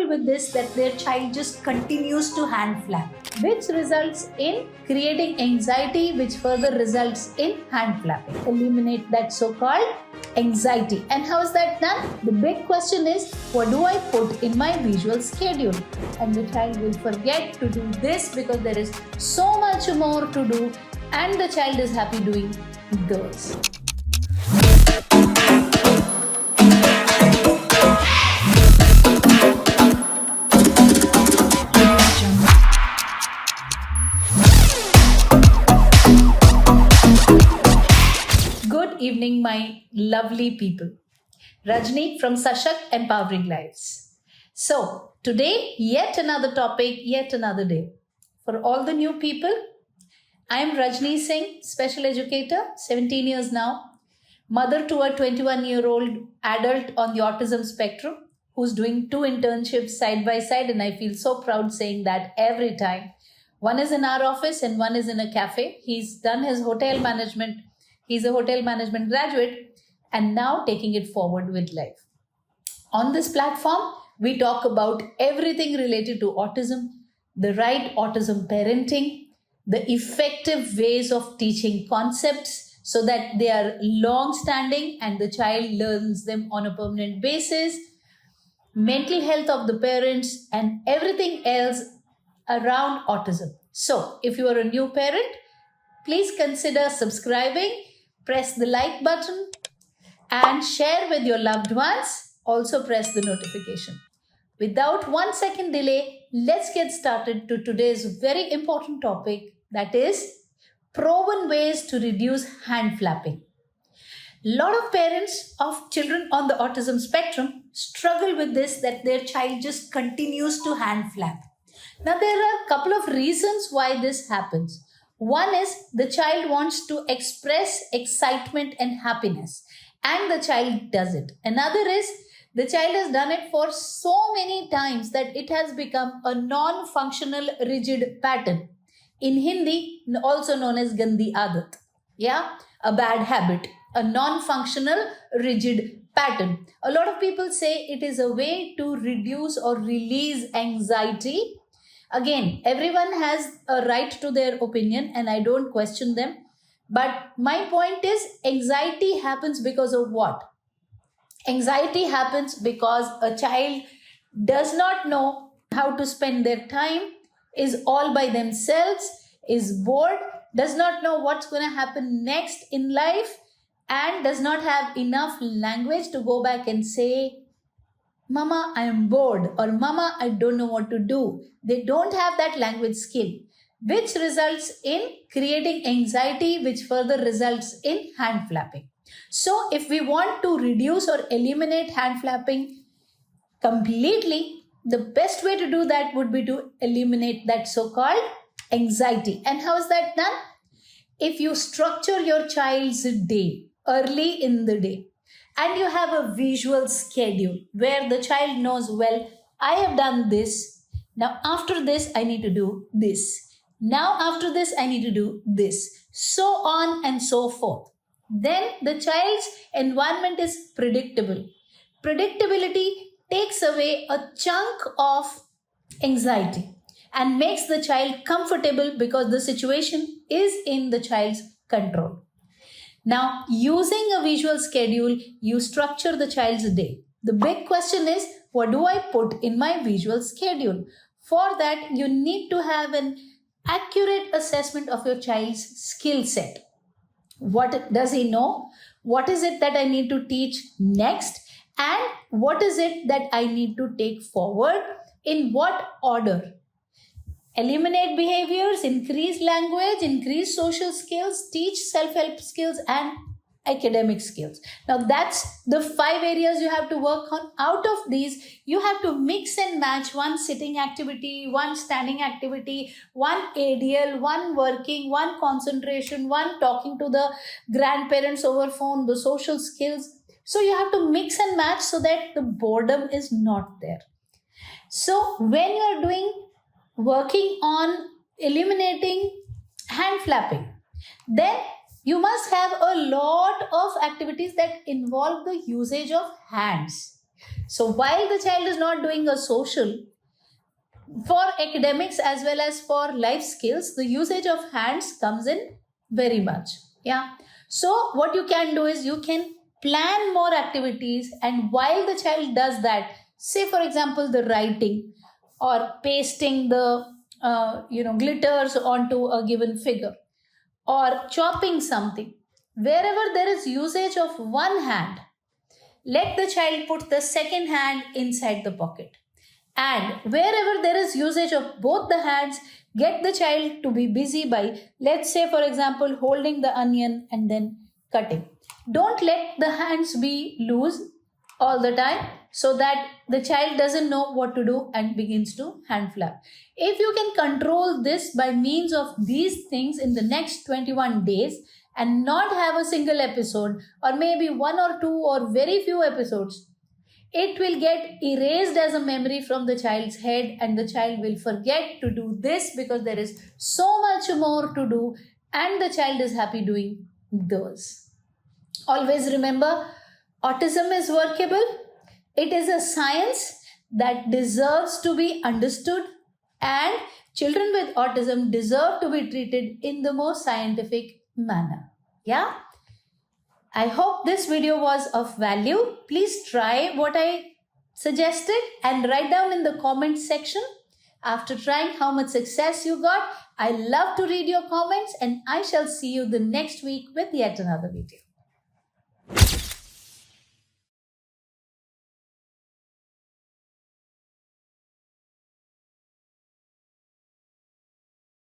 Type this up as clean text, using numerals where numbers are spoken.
with this that their child just continues to hand flap, which results in creating anxiety, which further results in hand flapping. Eliminate that so-called anxiety. And how is that done? The big question is, what do I put in my visual schedule? And the child will forget to do this because there is so much more to do, and the child is happy doing those. Good evening, my lovely people. Rajni from Sashakt Empowering Lives. So, today, yet another topic, yet another day. For all the new people, I am Rajni Singh, special educator, 17 years now, mother to a 21-year-old adult on the autism spectrum who's doing 2 internships side by side, and I feel so proud saying that every time. One is in our office and one is in a cafe. He's done his hotel management. He's a hotel management graduate and now taking it forward with life. On this platform, we talk about everything related to autism, the right autism parenting, the effective ways of teaching concepts so that they are long-standing and the child learns them on a permanent basis, mental health of the parents, and everything else around autism. So, if you are a new parent, please consider subscribing, press the like button, and share with your loved ones. Also press the notification. Without 1 second delay, let's get started to today's very important topic, that is proven ways to reduce hand flapping. A lot of parents of children on the autism spectrum struggle with this, that their child just continues to hand flap. Now, there are a couple of reasons why this happens. One is the child wants to express excitement and happiness, and the child does it. Another is the child has done it for so many times that it has become a non-functional rigid pattern. In Hindi, also known as gandi aadat. Yeah, a bad habit, a non-functional rigid pattern. A lot of people say it is a way to reduce or release anxiety. Again, everyone has a right to their opinion and I don't question them. But my point is, anxiety happens because of what? Anxiety happens because a child does not know how to spend their time, is all by themselves, is bored, does not know what's going to happen next in life, and does not have enough language to go back and say, Mama, I am bored, or Mama, I don't know what to do. They don't have that language skill, which results in creating anxiety, which further results in hand flapping. So, if we want to reduce or eliminate hand flapping completely, the best way to do that would be to eliminate that so-called anxiety. And how is that done? If you structure your child's day early in the day, and you have a visual schedule where the child knows, well, I have done this. Now, after this, I need to do this. Now, after this, I need to do this. So on and so forth. Then the child's environment is predictable. Predictability takes away a chunk of anxiety and makes the child comfortable because the situation is in the child's control. Now, using a visual schedule, you structure the child's day. The big question is, what do I put in my visual schedule? For that, you need to have an accurate assessment of your child's skill set. What does he know? What is it that I need to teach next? And what is it that I need to take forward? In what order? Eliminate behaviors, increase language, increase social skills, teach self-help skills and academic skills. Now that's the 5 areas you have to work on. Out of these, you have to mix and match one sitting activity, one standing activity, one ADL, one working, one concentration, one talking to the grandparents over phone, the social skills. So you have to mix and match so that the boredom is not there. So when you are working on eliminating hand flapping, then you must have a lot of activities that involve the usage of hands. So while the child is not doing a social, for academics as well as for life skills, the usage of hands comes in very much. Yeah. So what you can do is you can plan more activities, and while the child does that, say for example the writing or pasting the glitters onto a given figure or chopping something, wherever there is usage of one hand, let the child put the second hand inside the pocket. And wherever there is usage of both the hands, get the child to be busy by, let's say, for example, holding the onion and then cutting. Don't let the hands be loose all the time so that the child doesn't know what to do and begins to hand flap. If you can control this by means of these things in the next 21 days and not have a single episode, or maybe one or two or very few episodes, it will get erased as a memory from the child's head, and the child will forget to do this because there is so much more to do, and the child is happy doing those. Always remember, autism is workable. It is a science that deserves to be understood, and children with autism deserve to be treated in the most scientific manner. Yeah? I hope this video was of value. Please try what I suggested and write down in the comment section after trying how much success you got. I love to read your comments, and I shall see you the next week with yet another video.